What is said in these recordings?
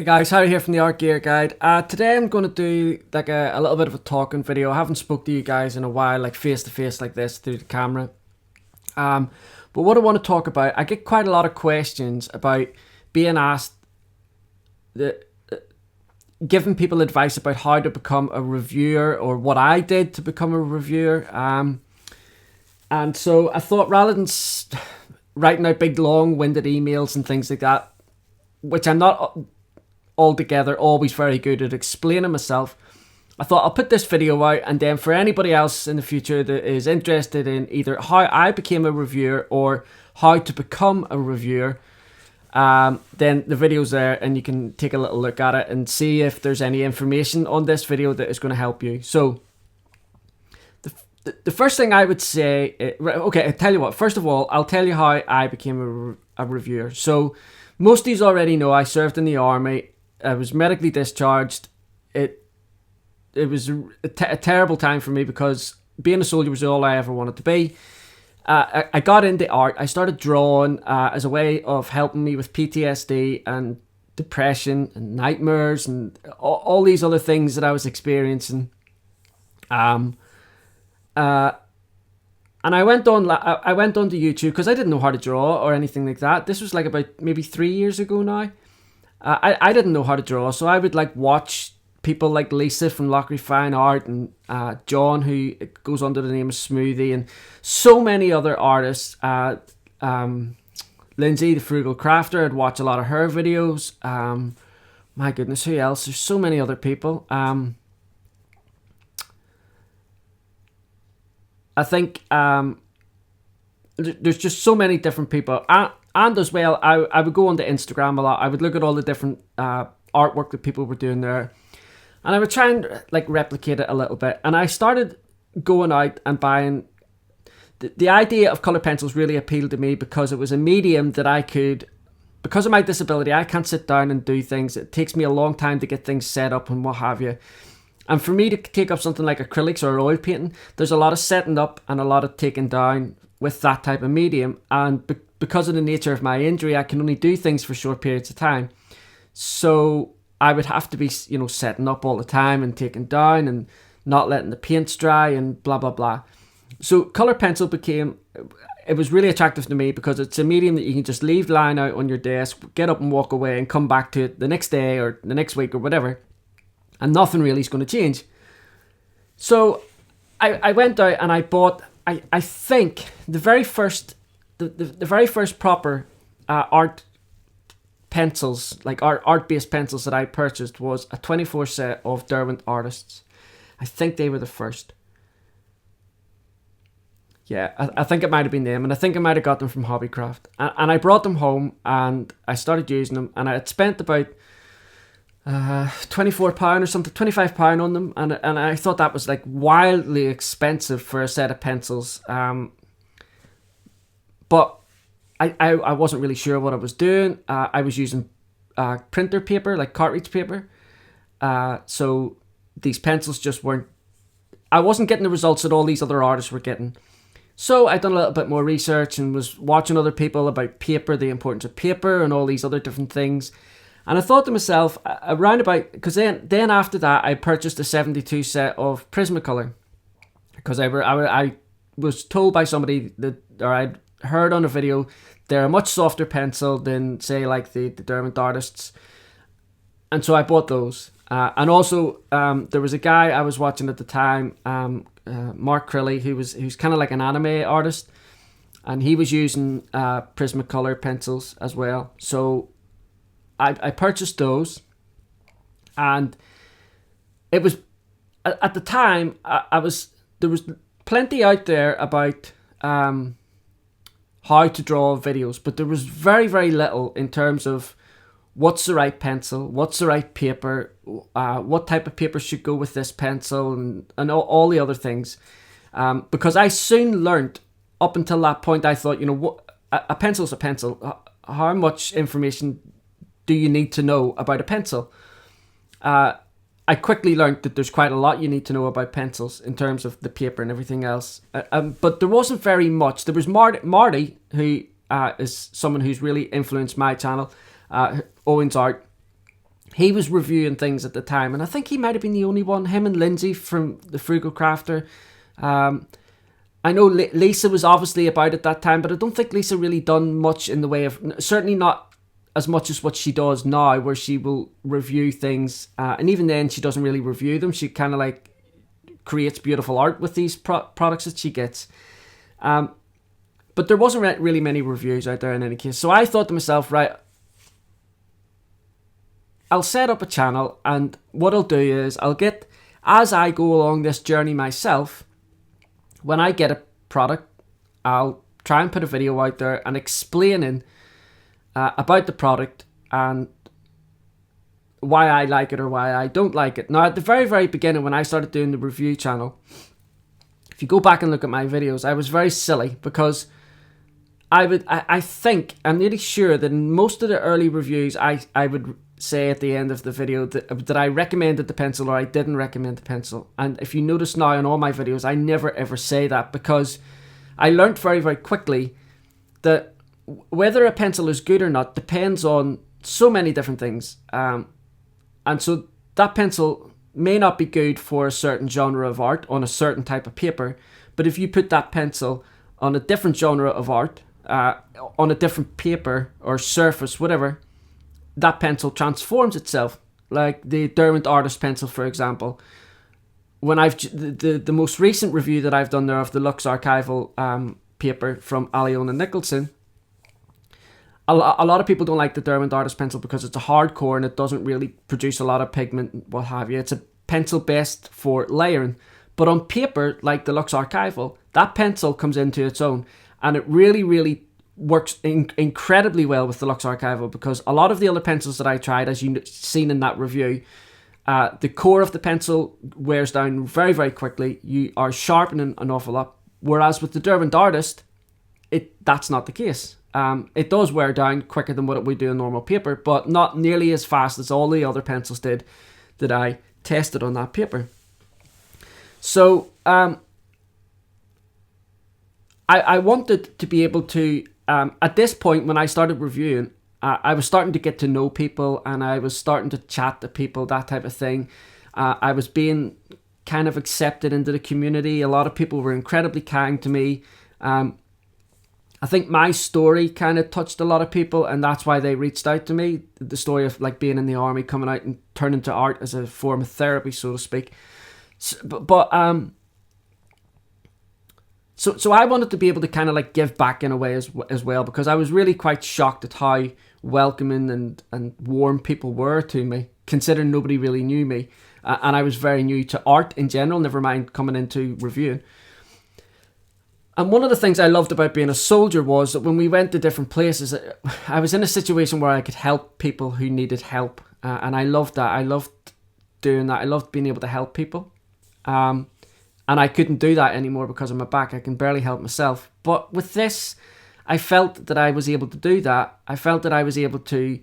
Hey guys, Harry here from the Art Gear Guide. Today I'm going to do like a little bit of a talking video. I haven't spoke to you guys in a while, like face to face like this through the camera. But what I want to talk about, I get quite a lot of questions about being asked, giving people advice about how to become a reviewer or what I did to become a reviewer. And so I thought rather than writing out big long-winded emails and things like that, which I'm not altogether always very good at explaining myself, I thought I'll put this video out, and then for anybody else in the future that is interested in either how I became a reviewer or how to become a reviewer, then the video's there and you can take a little look at it and see if there's any information on this video that is going to help you. So the first thing I would say, okay, I tell you what, first of all, I'll tell you how I became a reviewer. So most of you already know I served in the army. I was medically discharged. It was a terrible time for me because being a soldier was all I ever wanted to be. I got into art. I started drawing as a way of helping me with PTSD and depression and nightmares and all these other things that I was experiencing. And I went on to YouTube because I didn't know how to draw or anything like that. This was like about maybe 3 years ago now. I didn't know how to draw, so I would like watch people like Lisa from Lockery Fine Art and John, who goes under the name of Smoothie, and so many other artists. Lindsay, the Frugal Crafter, I'd watch a lot of her videos. My goodness, who else? There's so many other people. I think there's just so many different people. And as well, I would go onto Instagram a lot. I would look at all the different artwork that people were doing there. And I would try and like replicate it a little bit. And I started going out and buying. The idea of colour pencils really appealed to me because it was a medium that I could, because of my disability, I can't sit down and do things. It takes me a long time to get things set up and what have you. And for me to take up something like acrylics or oil painting, there's a lot of setting up and a lot of taking down with that type of medium. And because of the nature of my injury, I can only do things for short periods of time. So I would have to be, setting up all the time and taking down and not letting the paints dry and blah, blah, blah. So colour pencil it was really attractive to me because it's a medium that you can just leave lying out on your desk, get up and walk away and come back to it the next day or the next week or whatever. And nothing really is going to change. So I went out and I bought, I think, the very first proper art pencils, like art-based pencils that I purchased was a 24 set of Derwent Artists. I think they were the first. Yeah, I think it might have been them, and I think I might have got them from Hobbycraft. And I brought them home and I started using them, and I had spent about £24 or something, £25 on them, and I thought that was like wildly expensive for a set of pencils. But I wasn't really sure what I was doing. I was using printer paper, like cartridge paper. So these pencils just weren't. I wasn't getting the results that all these other artists were getting. So I done a little bit more research and was watching other people about paper, the importance of paper, and all these other different things. And I thought to myself, around about, because then after that, I purchased a 72 set of Prismacolor. Because I was told by somebody or I'd heard on a video, they're a much softer pencil than, say, like the Derwent Artists. And so I bought those. And also, there was a guy I was watching at the time, Mark Crilly, who's kind of like an anime artist. And he was using Prismacolor pencils as well. So I purchased those, and it was at the time there was plenty out there about how to draw videos, but there was very, very little in terms of what's the right pencil, what's the right paper, what type of paper should go with this pencil, and all the other things. Because I soon learned, up until that point, I thought, what a pencil's a pencil. How much information do you need to know about a pencil? I quickly learned that there's quite a lot you need to know about pencils in terms of the paper and everything else. But there wasn't very much. There was Marty, who is someone who's really influenced my channel, Owen's Art, He was reviewing things at the time, and I think he might have been the only one, him and Lindsay from The Frugal Crafter. I know Lisa was obviously about at that time, but I don't think Lisa really done much in the way of, certainly not as much as what she does now, where she will review things, and even then she doesn't really review them. She kind of like creates beautiful art with these products that she gets. But there wasn't really many reviews out there in any case. So I thought to myself, right, I'll set up a channel, and what I'll do is I'll get, as I go along this journey myself, when I get a product, I'll try and put a video out there and explaining about the product and why I like it or why I don't like it. Now, at the very, very beginning, when I started doing the review channel, if you go back and look at my videos, I was very silly because I think, I'm nearly sure that in most of the early reviews, I would say at the end of the video that I recommended the pencil or I didn't recommend the pencil. And if you notice now in all my videos, I never ever say that, because I learned very, very quickly that whether a pencil is good or not depends on so many different things. And so that pencil may not be good for a certain genre of art on a certain type of paper, but if you put that pencil on a different genre of art, on a different paper or surface, whatever, that pencil transforms itself. Like the Derwent Artist pencil, for example. When the most recent review that I've done there of the Lux Archival paper from Aliona Nicholson, a lot of people don't like the Derwent Artist pencil because it's a hardcore and it doesn't really produce a lot of pigment and what have you. It's a pencil best for layering. But on paper, like the Lux Archival, that pencil comes into its own, and it really, really works incredibly well with the Lux Archival, because a lot of the other pencils that I tried, as you've seen in that review, the core of the pencil wears down very, very quickly. You are sharpening an awful lot. Whereas with the Derwent Artist, that's not the case. It does wear down quicker than what it would do on normal paper, but not nearly as fast as all the other pencils did that I tested on that paper. So I wanted to be able to, at this point when I started reviewing, I was starting to get to know people and I was starting to chat to people, that type of thing. I was being kind of accepted into the community. A lot of people were incredibly kind to me. I think my story kind of touched a lot of people, and that's why they reached out to me. The story of like being in the army, coming out and turning to art as a form of therapy, so to speak. So I wanted to be able to kind of like give back in a way as well, because I was really quite shocked at how welcoming and warm people were to me, considering nobody really knew me. And I was very new to art in general, never mind coming into reviewing. And one of the things I loved about being a soldier was that when we went to different places, I was in a situation where I could help people who needed help. And I loved that. I loved doing that. I loved being able to help people. And I couldn't do that anymore because of my back. I can barely help myself. But with this, I felt that I was able to do that. I felt that I was able to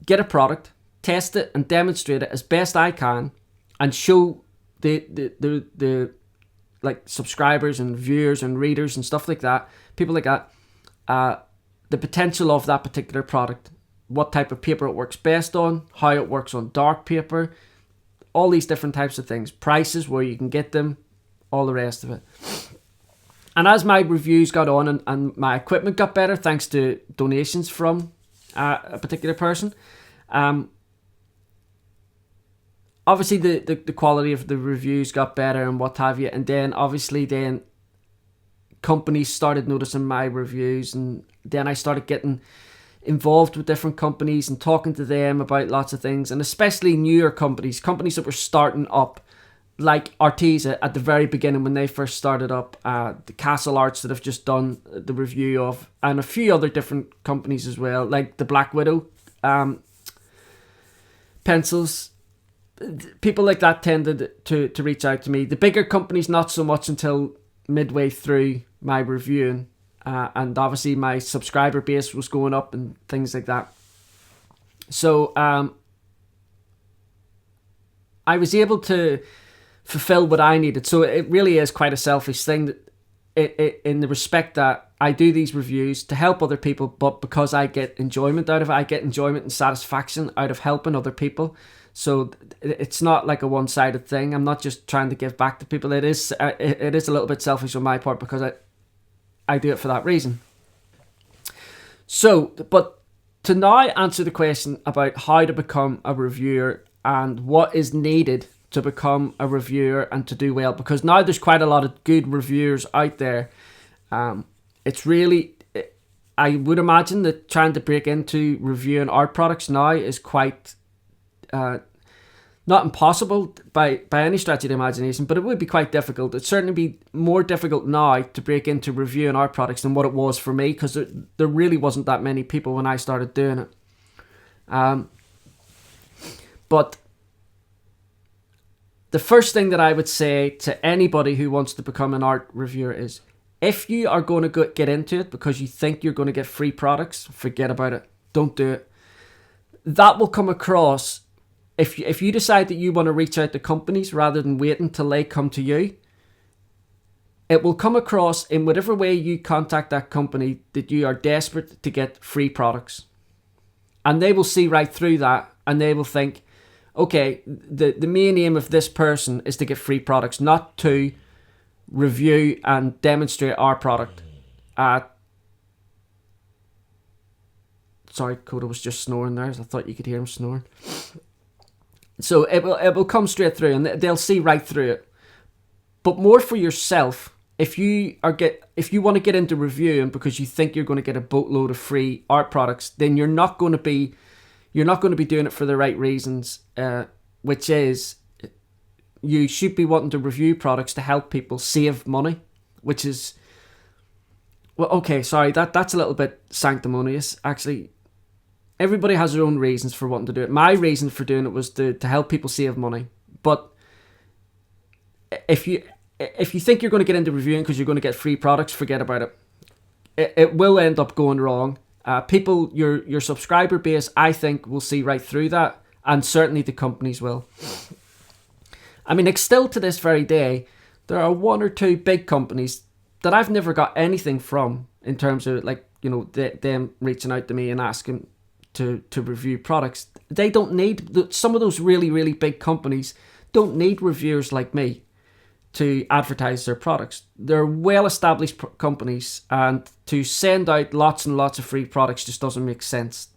get a product, test it and demonstrate it as best I can, and show the like subscribers and viewers and readers and stuff like that, people like that, the potential of that particular product, what type of paper it works best on, how it works on dark paper, all these different types of things, prices, where you can get them, all the rest of it. And as my reviews got on and my equipment got better, thanks to donations from a particular person, obviously the quality of the reviews got better and what have you, and then obviously companies started noticing my reviews, and then I started getting involved with different companies and talking to them about lots of things, and especially newer companies that were starting up, like Arteza at the very beginning when they first started up, the Castle Arts that I've just done the review of, and a few other different companies as well, like the Black Widow pencils. People like that tended to reach out to me. The bigger companies not so much until midway through my reviewing, and obviously my subscriber base was going up and things like that. So I was able to fulfill what I needed. So it really is quite a selfish thing in the respect that I do these reviews to help other people, but because I get enjoyment out of it. I get enjoyment and satisfaction out of helping other people. So it's not like a one-sided thing. I'm not just trying to give back to people. It is a little bit selfish on my part because I do it for that reason. So, but to now answer the question about how to become a reviewer and what is needed to become a reviewer and to do well, because now there's quite a lot of good reviewers out there. It's really, I would imagine that trying to break into reviewing art products now is quite not impossible by any stretch of the imagination, but it would be quite difficult. It'd certainly be more difficult now to break into reviewing art products than what it was for me, because there really wasn't that many people when I started doing it. But the first thing that I would say to anybody who wants to become an art reviewer is, if you are going to get into it because you think you're going to get free products, forget about it. Don't do it. That will come across, if you decide that you want to reach out to companies rather than waiting till they come to you, it will come across in whatever way you contact that company that you are desperate to get free products. And they will see right through that, and they will think, okay, the main aim of this person is to get free products, not to review and demonstrate our product. Sorry, Coda was just snoring there. I thought you could hear him snoring. So it will come straight through, and they'll see right through it. But more for yourself, if you want to get into reviewing because you think you're going to get a boatload of free art products, then you're not going to be doing it for the right reasons, which is, you should be wanting to review products to help people save money, which is, well, okay, sorry, that's a little bit sanctimonious. Actually, everybody has their own reasons for wanting to do it. My reason for doing it was to help people save money. But if you think you're going to get into reviewing because you're going to get free products, forget about it. It will end up going wrong. People, your subscriber base, I think, will see right through that, and certainly the companies will. I mean, like, still to this very day, there are one or two big companies that I've never got anything from in terms of, like, you know, them reaching out to me and asking to review products. They don't need, some of those really, really big companies don't need reviewers like me to advertise their products. They're well-established companies, and to send out lots and lots of free products just doesn't make sense,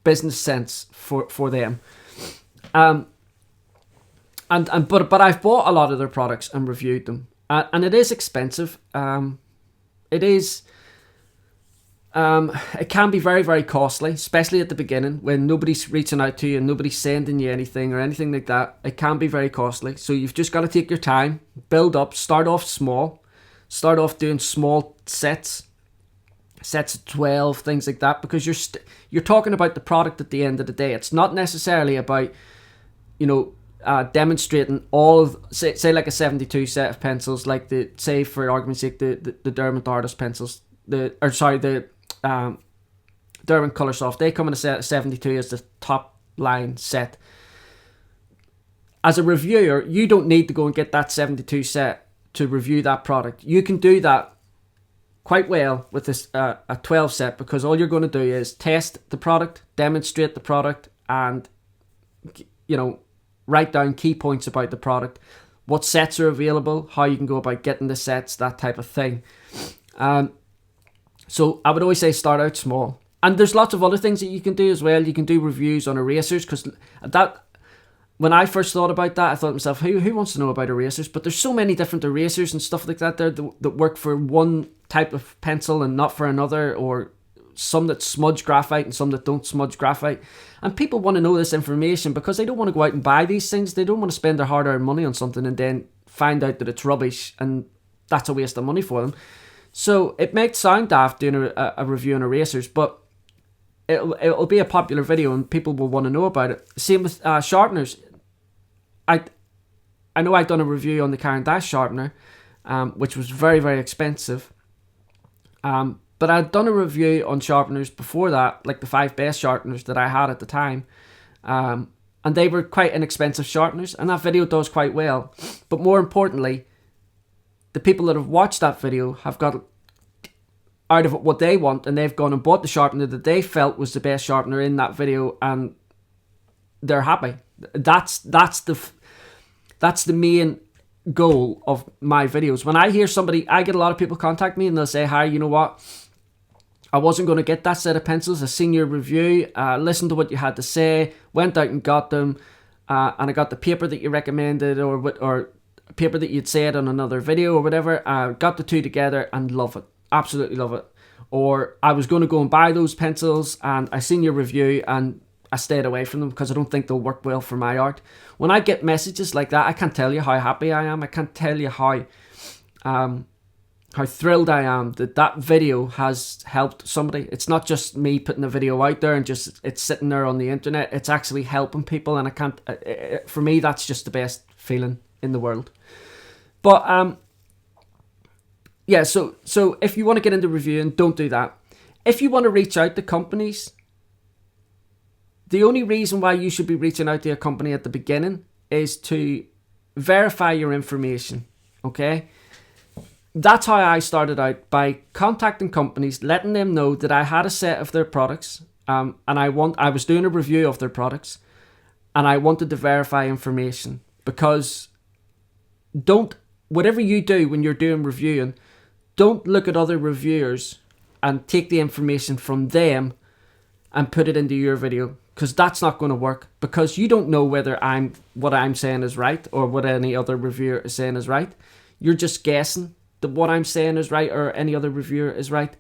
business sense for them. But I've bought a lot of their products and reviewed them, and it is expensive. It can be very, very costly, especially at the beginning when nobody's reaching out to you and nobody's sending you anything or anything like that. It can be very costly. So you've just got to take your time, build up, start off small, start off doing small sets of 12, things like that, because you're talking about the product at the end of the day. It's not necessarily about, you know, demonstrating all of, say like a 72 set of pencils, like say for argument's sake, the Derwent Artist pencils, the Derwent Coloursoft, they come in a set of 72 as the top line set. As a reviewer, you don't need to go and get that 72 set to review that product. You can do that quite well with this a 12 set, because all you're going to do is test the product, demonstrate the product, and, you know, write down key points about the product, what sets are available, how you can go about getting the sets, that type of thing. So I would always say start out small. And there's lots of other things that you can do as well. You can do reviews on erasers, because that, when I first thought about that, I thought to myself, who wants to know about erasers? But there's so many different erasers and stuff like that there that work for one type of pencil and not for another, or some that smudge graphite and some that don't smudge graphite. And people want to know this information because they don't want to go out and buy these things. They don't want to spend their hard-earned money on something and then find out that it's rubbish, and that's a waste of money for them. So it might sound daft doing a review on erasers, but it'll be a popular video and people will want to know about it. Same with sharpeners. I know I've done a review on the Caran d'Ache sharpener, which was very, very expensive. But I'd done a review on sharpeners before that, like the 5 best sharpeners that I had at the time. And they were quite inexpensive sharpeners, and that video does quite well. But more importantly, the people that have watched that video have got out of it what they want, and they've gone and bought the sharpener that they felt was the best sharpener in that video, and they're happy. That's the main goal of my videos. When I hear somebody, I get a lot of people contact me and they'll say, "Hi, you know what? I wasn't going to get that set of pencils. I seen your review, listened to what you had to say, went out and got them, and I got the paper that you recommended, or paper that you'd said on another video or whatever. Got the two together and love it. Absolutely love it." Or I was going to go and buy those pencils and I seen your review and I stayed away from them because I don't think they'll work well for my art. When I get messages like that, I can't tell you how happy I am. I can't tell you how thrilled I am that video has helped somebody. It's not just me putting a video out there and just it's sitting there on the internet. It's actually helping people, and I can't. For me, that's just the best feeling in the world. But yeah. So if you want to get into reviewing, don't do that. If you want to reach out to companies, the only reason why you should be reaching out to a company at the beginning is to verify your information. Okay. That's how I started out, by contacting companies, letting them know that I had a set of their products, and I was doing a review of their products, and I wanted to verify information. Because whatever you do when you're doing reviewing, don't look at other reviewers and take the information from them and put it into your video, because that's not going to work, because you don't know whether what I'm saying is right or what any other reviewer is saying is right. You're just guessing that what I'm saying is right or any other reviewer is right.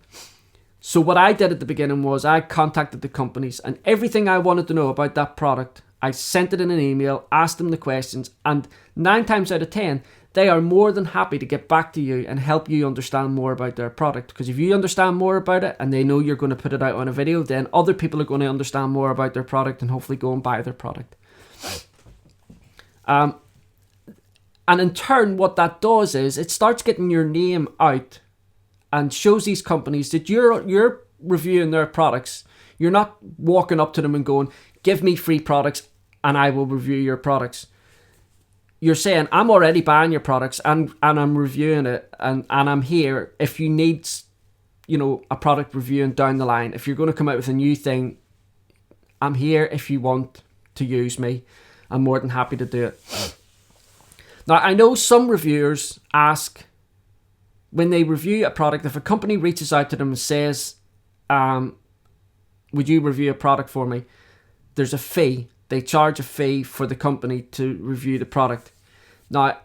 So what I did at the beginning was I contacted the companies, and everything I wanted to know about that product, I sent it in an email, asked them the questions, and 9 times out of 10, they are more than happy to get back to you and help you understand more about their product. Because if you understand more about it and they know you're going to put it out on a video, then other people are going to understand more about their product and hopefully go and buy their product. And in turn, what that does is it starts getting your name out and shows these companies that you're reviewing their products. You're not walking up to them and going, "Give me free products and I will review your products." You're saying, "I'm already buying your products and I'm reviewing it, and I'm here if you need, a product reviewing down the line. If you're going to come out with a new thing, I'm here if you want to use me. I'm more than happy to do it." Now, I know some reviewers ask, when they review a product, if a company reaches out to them and says, "Would you review a product for me?" There's a fee. They charge a fee for the company to review the product. Now,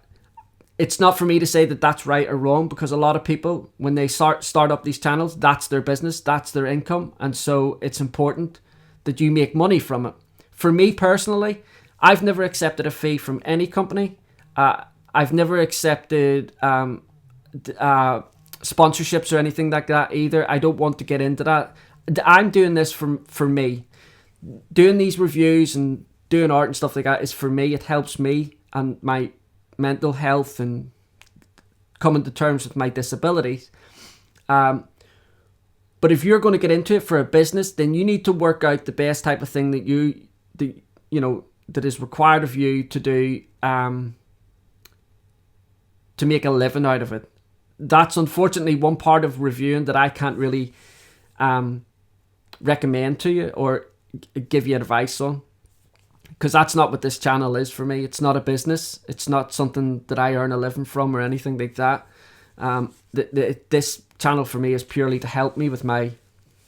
it's not for me to say that that's right or wrong, because a lot of people, when they start up these channels, that's their business, that's their income. And so it's important that you make money from it. For me personally, I've never accepted a fee from any company. I've never accepted sponsorships or anything like that either. I don't want to get into that. I'm doing this for me. Doing these reviews and doing art and stuff like that is for me. It helps me and my mental health and coming to terms with my disabilities. But if you're going to get into it for a business, then you need to work out the best type of thing that is required of you to do, to make a living out of it. That's unfortunately one part of reviewing that I can't really recommend to you or give you advice on, because that's not what this channel is for me. It's not a business. It's not something that I earn a living from or anything like that. This channel for me is purely to help me with my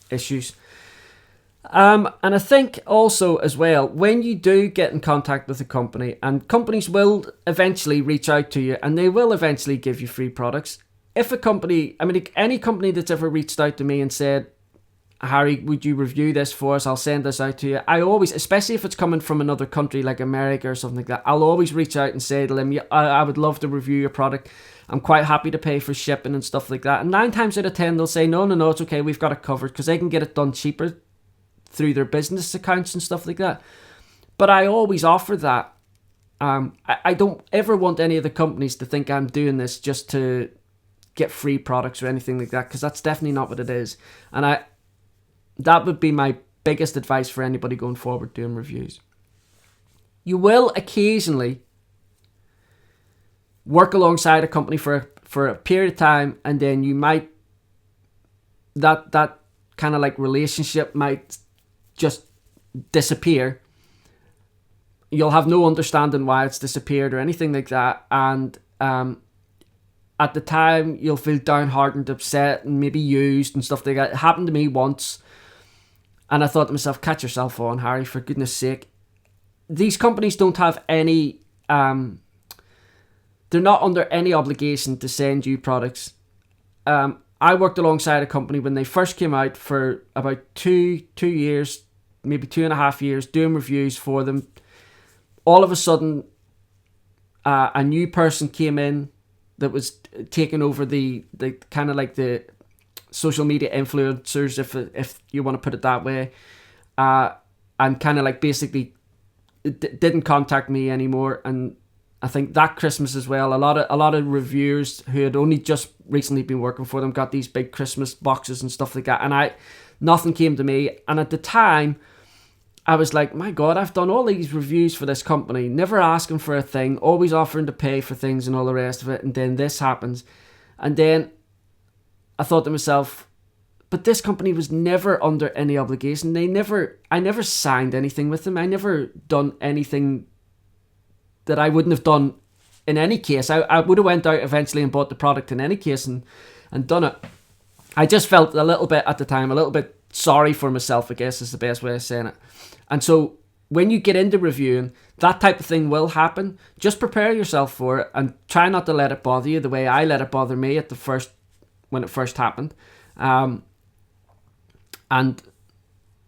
issues. And I think also as well, when you do get in contact with a company, and companies will eventually reach out to you and they will eventually give you free products. If a company, any company that's ever reached out to me and said, "Harry, would you review this for us? I'll send this out to you." I always, especially if it's coming from another country like America or something like that, I'll always reach out and say to them, "Yeah, I would love to review your product. I'm quite happy to pay for shipping and stuff like that." And 9 times out of 10, they'll say, no, it's okay. We've got it covered, because they can get it done cheaper through their business accounts and stuff like that. But I always offer that. I don't ever want any of the companies to think I'm doing this just to get free products or anything like that, because that's definitely not what it is. And that would be my biggest advice for anybody going forward doing reviews. You will occasionally work alongside a company for for a period of time, and then you might, that kind of like relationship might just disappear. You'll have no understanding why it's disappeared or anything like that, and at the time you'll feel downhearted, upset, and maybe used and stuff like that. It happened to me once, and I thought to myself, catch yourself on, Harry, for goodness sake. These companies don't have any, they're not under any obligation to send you products. I worked alongside a company when they first came out for about two years, maybe 2.5 years, doing reviews for them. All of a sudden, a new person came in that was taking over the kind of like the social media influencers, if you want to put it that way, and kind of like basically didn't contact me anymore. And I think that Christmas as well, a lot of reviewers who had only just recently been working for them got these big Christmas boxes and stuff like that, and nothing came to me. And at the time, I was like, my God, I've done all these reviews for this company, never asking for a thing, always offering to pay for things and all the rest of it, and then this happens. And then I thought to myself, but this company was never under any obligation. I never signed anything with them. I never done anything that I wouldn't have done in any case. I would have went out eventually and bought the product in any case and done it. I just felt a little bit at the time, a little bit sorry for myself, I guess is the best way of saying it. And so when you get into reviewing, that type of thing will happen. Just prepare yourself for it and try not to let it bother you the way I let it bother me when it first happened. And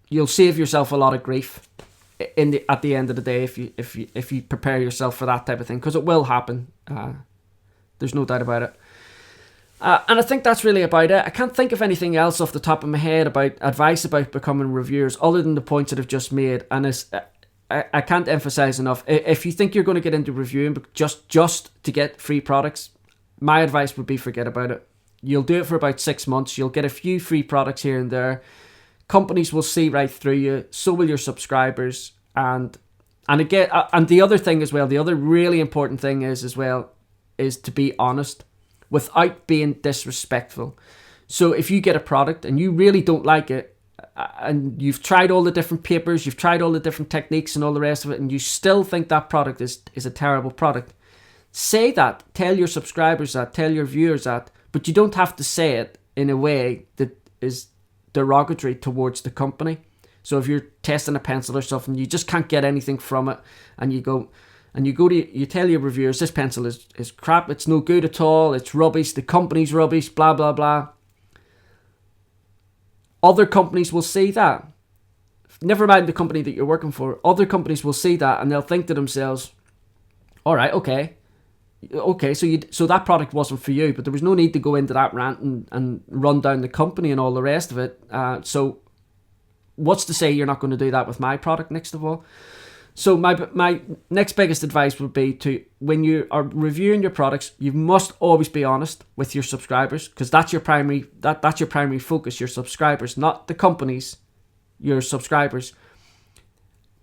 you'll save yourself a lot of grief at the end of the day if you prepare yourself for that type of thing, because it will happen. There's no doubt about it. And I think that's really about it. I can't think of anything else off the top of my head about advice about becoming reviewers other than the points that I've just made. And I can't emphasize enough. If you think you're going to get into reviewing just to get free products, my advice would be forget about it. You'll do it for about 6 months. You'll get a few free products here and there. Companies will see right through you. So will your subscribers. And again, and the other thing as well, the other really important thing is to be honest, without being disrespectful. So if you get a product and you really don't like it, and you've tried all the different papers, you've tried all the different techniques and all the rest of it, and you still think that product is a terrible product, say that. Tell your subscribers that. Tell your viewers that. But you don't have to say it in a way that is derogatory towards the company. So if you're testing a pencil or something, you just can't get anything from it, and you tell your reviewers, this pencil is crap, it's no good at all, it's rubbish, the company's rubbish, blah, blah, blah. Other companies will see that. Never mind the company that you're working for. Other companies will see that and they'll think to themselves, all right, okay, so that product wasn't for you, but there was no need to go into that rant and run down the company and all the rest of it. So what's to say you're not going to do that with my product next of all? So my next biggest advice would be to, when you are reviewing your products, you must always be honest with your subscribers, because that's your primary focus, your subscribers, not the companies, your subscribers.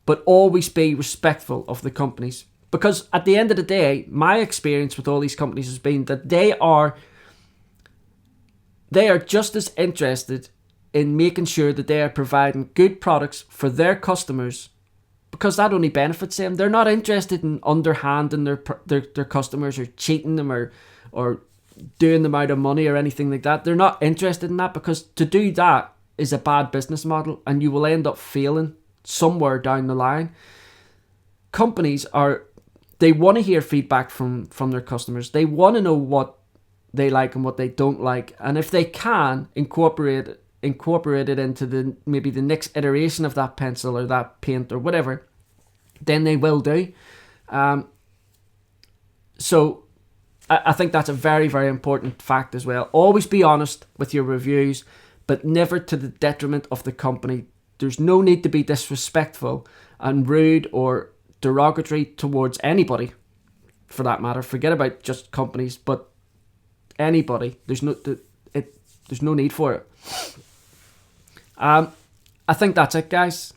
But always be respectful of the companies, because at the end of the day, my experience with all these companies has been that they are just as interested in making sure that they are providing good products for their customers, because that only benefits them. They're not interested in underhanding their customers or cheating them or doing them out of money or anything like that. They're not interested in that, because to do that is a bad business model and you will end up failing somewhere down the line. Companies they want to hear feedback from their customers. They want to know what they like and what they don't like. And if they can incorporate it into maybe the next iteration of that pencil or that paint or whatever, then they will do. So I think that's a very, very important fact as well. Always be honest with your reviews, but never to the detriment of the company. There's no need to be disrespectful and rude or derogatory towards anybody, for that matter. Forget about just companies, but anybody. There's no need for it. I think that's it, guys.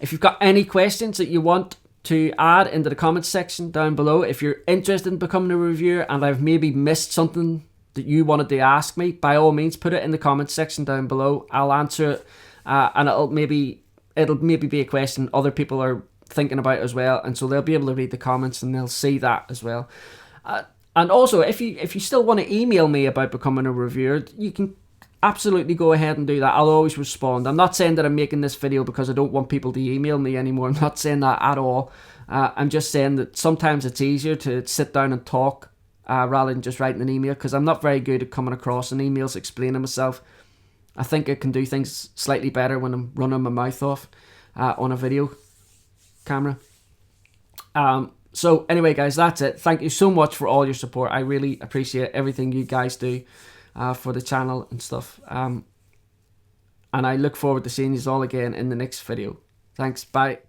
If you've got any questions that you want to add into the comments section down below. If you're interested in becoming a reviewer and I've maybe missed something that you wanted to ask me, by all means put it in the comments section down below. I'll answer it, and it'll maybe be a question other people are thinking about as well, and so they'll be able to read the comments and they'll see that as well. And also, if you still want to email me about becoming a reviewer, you can absolutely go ahead and do that. I'll always respond. I'm not saying that I'm making this video because I don't want people to email me anymore. I'm not saying that at all. I'm just saying that sometimes it's easier to sit down and talk rather than just writing an email, because I'm not very good at coming across in emails explaining myself. I think I can do things slightly better when I'm running my mouth off on a video camera. So anyway, guys, that's it. Thank you so much for all your support. I really appreciate everything you guys do for the channel and stuff. And I look forward to seeing you all again in the next video. Thanks. Bye.